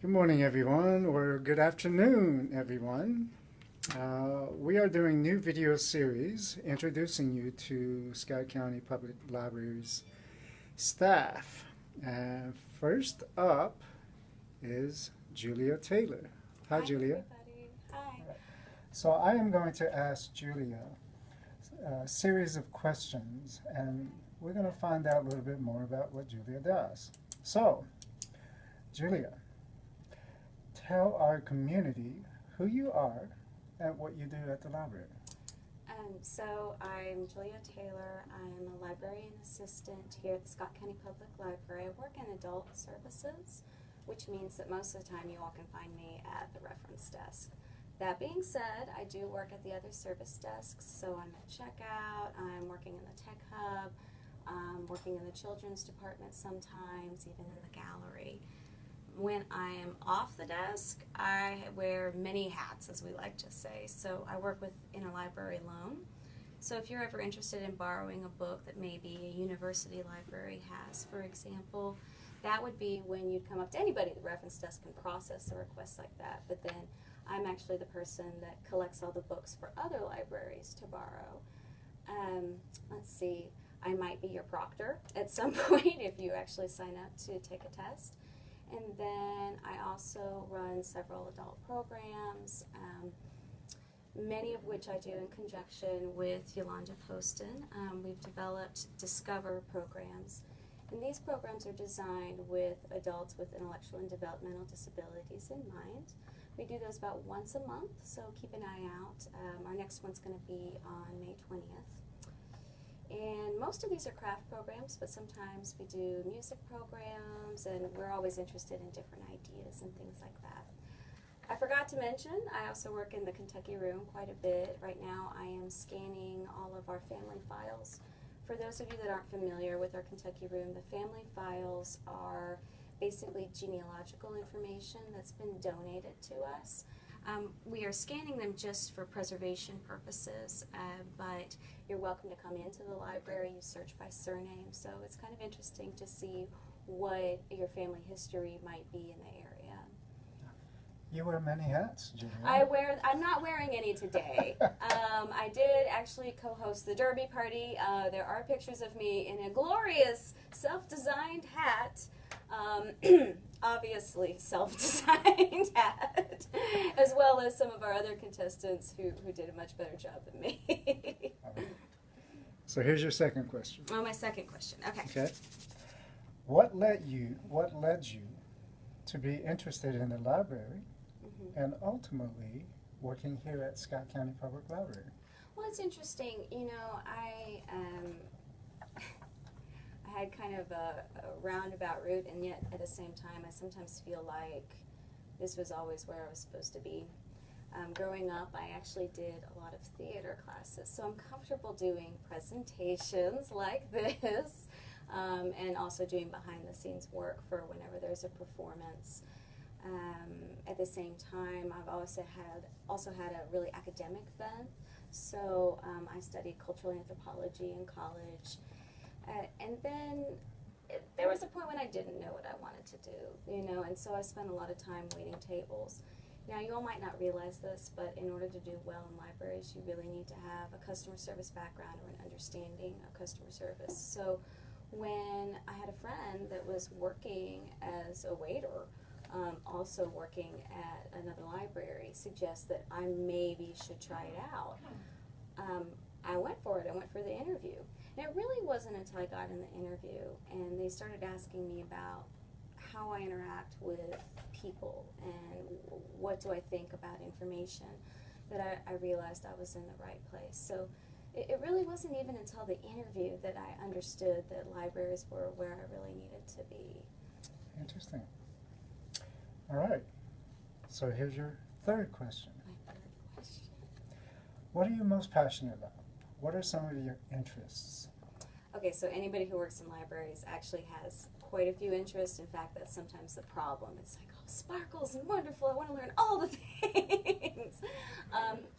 Good morning, everyone, or good afternoon, everyone. We are doing new video series introducing you to Scott County Public Library's staff. And first up is Julia Taylor. Hi, Julia. Everybody. Hi. So I am going to ask Julia a series of questions, and we're going to find out a little bit more about what Julia does. So, Julia, tell our community who you are and what you do at the library. So I'm Julia Taylor. I'm a librarian assistant here at the Scott County Public Library. I work in adult services, which means that most of the time you all can find me at the reference desk. That being said, I do work at the other service desks, so I'm at checkout, I'm working in the tech hub, working in the children's department sometimes, even in the gallery. When I am off the desk, I wear many hats, as we like to say. So I work with interlibrary loan. So if you're ever interested in borrowing a book that maybe a university library has, for example, that would be when you'd come up to anybody at the reference desk and process a request like that. But then I'm actually the person that collects all the books for other libraries to borrow. Let's see, I might be your proctor at some point if you actually sign up to take a test. And then I also run several adult programs, many of which I do in conjunction with Yolanda Poston. We've developed Discover programs, and these programs are designed with adults with intellectual and developmental disabilities in mind. We do those about once a month, so keep an eye out. Our next one's going to be on May 20th. And most of these are craft programs, but sometimes we do music programs, and we're always interested in different ideas and things like that. I forgot to mention, I also work in the Kentucky room quite a bit. Right now I am scanning all of our family files. For those of you that aren't familiar with our Kentucky room, the family files are basically genealogical information that's been donated to us. We are scanning them just for preservation purposes, but you're welcome to come into the library. You search by surname, so it's kind of interesting to see what your family history might be in the area. You wear many hats, Julia. I'm not wearing any today. I did actually co-host the Derby party. There are pictures of me in a glorious self-designed hat. Obviously self-designed hat, as well as some of our other contestants who did a much better job than me. So here's your second question. Oh, my second question. Okay. Okay. What led you to be interested in the library and ultimately working here at Scott County Public Library? Well, it's interesting. You know, I had kind of a roundabout route, and yet at the same time I sometimes feel like this was always where I was supposed to be. Growing up, I actually did a lot of theater classes, so I'm comfortable doing presentations like this, and also doing behind the scenes work for whenever there's a performance. At the same time, I've also had a really academic bent, so I studied cultural anthropology in college. And then there was a point when I didn't know what I wanted to do, you know, and so I spent a lot of time waiting tables. Now, you all might not realize this, but in order to do well in libraries, you really need to have a customer service background or an understanding of customer service. So when I had a friend that was working as a waiter, also working at another library, suggests that I maybe should try it out. I went for it. I went for the interview. And it really wasn't until I got in the interview and they started asking me about how I interact with people and what do I think about information that I realized I was in the right place. So it really wasn't even until the interview that I understood that libraries were where I really needed to be. Interesting. All right. So here's your third question. My third question. What are you most passionate about? What are some of your interests? Okay, so anybody who works in libraries actually has quite a few interests. In fact, that's sometimes the problem. It's like, oh, sparkles and wonderful, I want to learn all the things.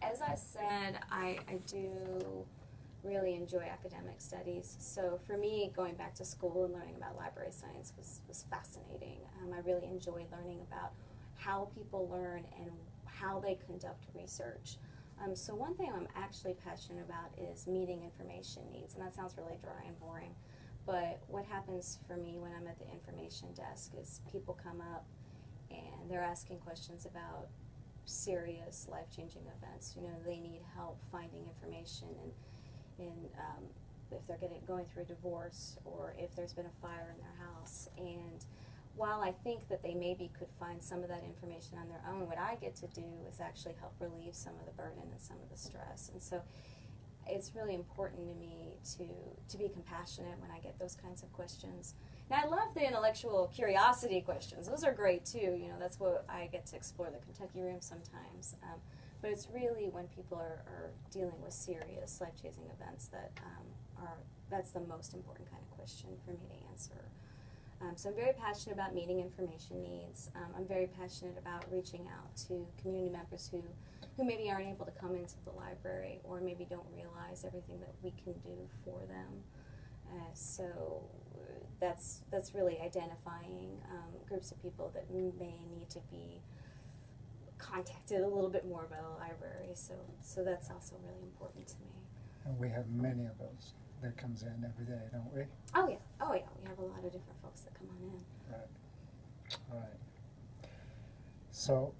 As I said, I do really enjoy academic studies. So for me, going back to school and learning about library science was fascinating. I really enjoyed learning about how people learn and how they conduct research. So one thing I'm actually passionate about is meeting information needs, and that sounds really dry and boring, but what happens for me when I'm at the information desk is people come up and they're asking questions about serious life-changing events. You know, they need help finding information and if they're going through a divorce or if there's been a fire in their house. And while I think that they maybe could find some of that information on their own, what I get to do is actually help relieve some of the burden and some of the stress. And so it's really important to me to be compassionate when I get those kinds of questions. And I love the intellectual curiosity questions. Those are great too. You know, that's what I get to explore the Kentucky Room sometimes. But it's really when people are dealing with serious life-changing events that's the most important kind of question for me to answer. So I'm very passionate about meeting information needs. I'm very passionate about reaching out to community members who maybe aren't able to come into the library or maybe don't realize everything that we can do for them. So that's really identifying groups of people that may need to be contacted a little bit more by the library. So that's also really important to me. And we have many of those that comes in every day, don't we? Oh yeah. We have a lot of different folks that come on in. Right. All right. So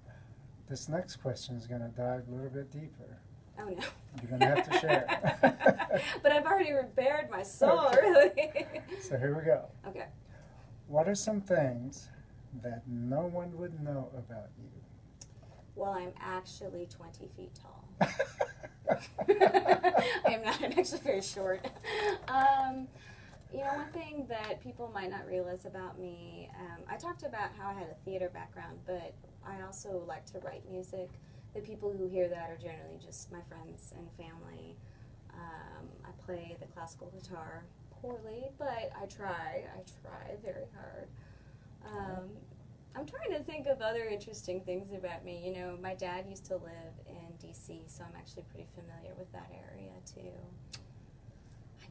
this next question is going to dive a little bit deeper. Oh no. You're going to have to share. But I've already bared my soul, Okay. really. So here we go. Okay. What are some things that no one would know about you? Well, I'm actually 20 feet tall. I'm not. I'm actually very short. You know, one thing that people might not realize about me, I talked about how I had a theater background, but I also like to write music. The people who hear that are generally just my friends and family. I play the classical guitar poorly, but I try very hard. I'm trying to think of other interesting things about me. You know, my dad used to live in D.C., so I'm actually pretty familiar with that area, too.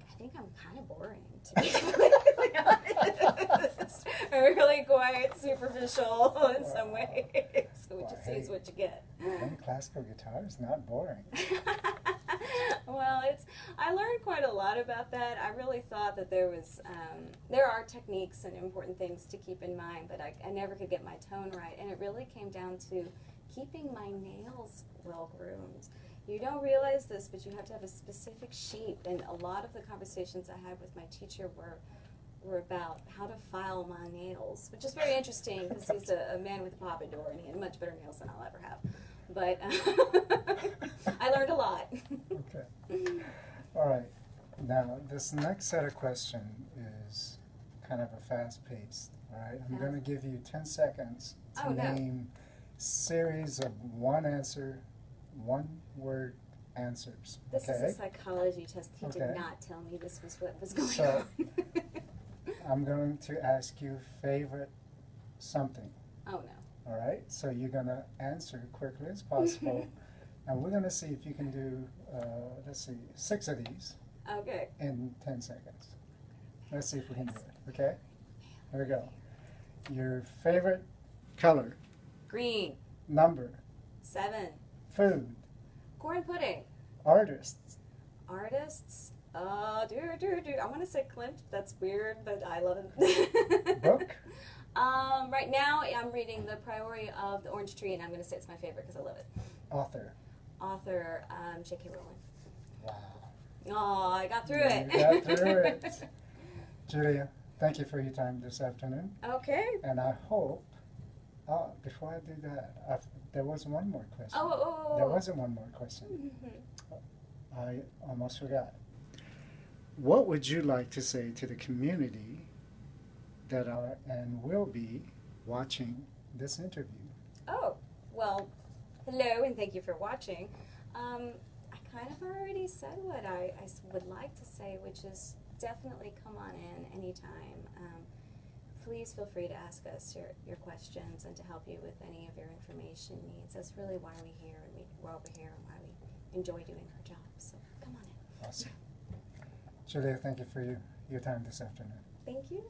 I think I'm kind of boring, to be completely honest. I'm really quite superficial in some ways. So what you see is what you get. Playing classical guitar is not boring. Well, I learned quite a lot about that. I really thought that there are techniques and important things to keep in mind, but I never could get my tone right. And it really came down to keeping my nails well groomed. You don't realize this, but you have to have a specific shape. And a lot of the conversations I had with my teacher were about how to file my nails, which is very interesting because he's a man with a pompadour and he had much better nails than I'll ever have. But I learned a lot. Okay. All right. Now, this next set of questions is kind of a fast-paced. All right. I'm going to give you 10 seconds to name series of one-word answers. This okay? is a psychology test. He did not tell me this was what was going So, on. I'm going to ask you favorite something. Oh, no. All right? So you're going to answer quickly as possible. And we're going to see if you can do, 6 of these Okay. in 10 seconds. Let's see if we can do it, okay? Here we go. Your favorite color, Green. number, 7. food, Corn pudding. artists, Artists. I want to say Klimt. That's weird, but I love it. book, Right now, I'm reading The Priority of the Orange Tree, and I'm going to say it's my favorite because I love it. author. Author, J.K. Rowling. Wow. Oh, I got through You it. got through it. Julia, thank you for your time this afternoon. Okay. And I hope, before I do that, there was one more question. Oh. There wasn't one more question. Mm-hmm. I almost forgot. What would you like to say to the community that are and will be watching this interview? Oh, well, hello and thank you for watching. I kind of already said what I would like to say, which is definitely come on in anytime. Please feel free to ask us your questions and to help you with any of your information needs. That's really why we're here and we're over here and why we enjoy doing our job. So come on in. Awesome. Julia, thank you for your time this afternoon. Thank you.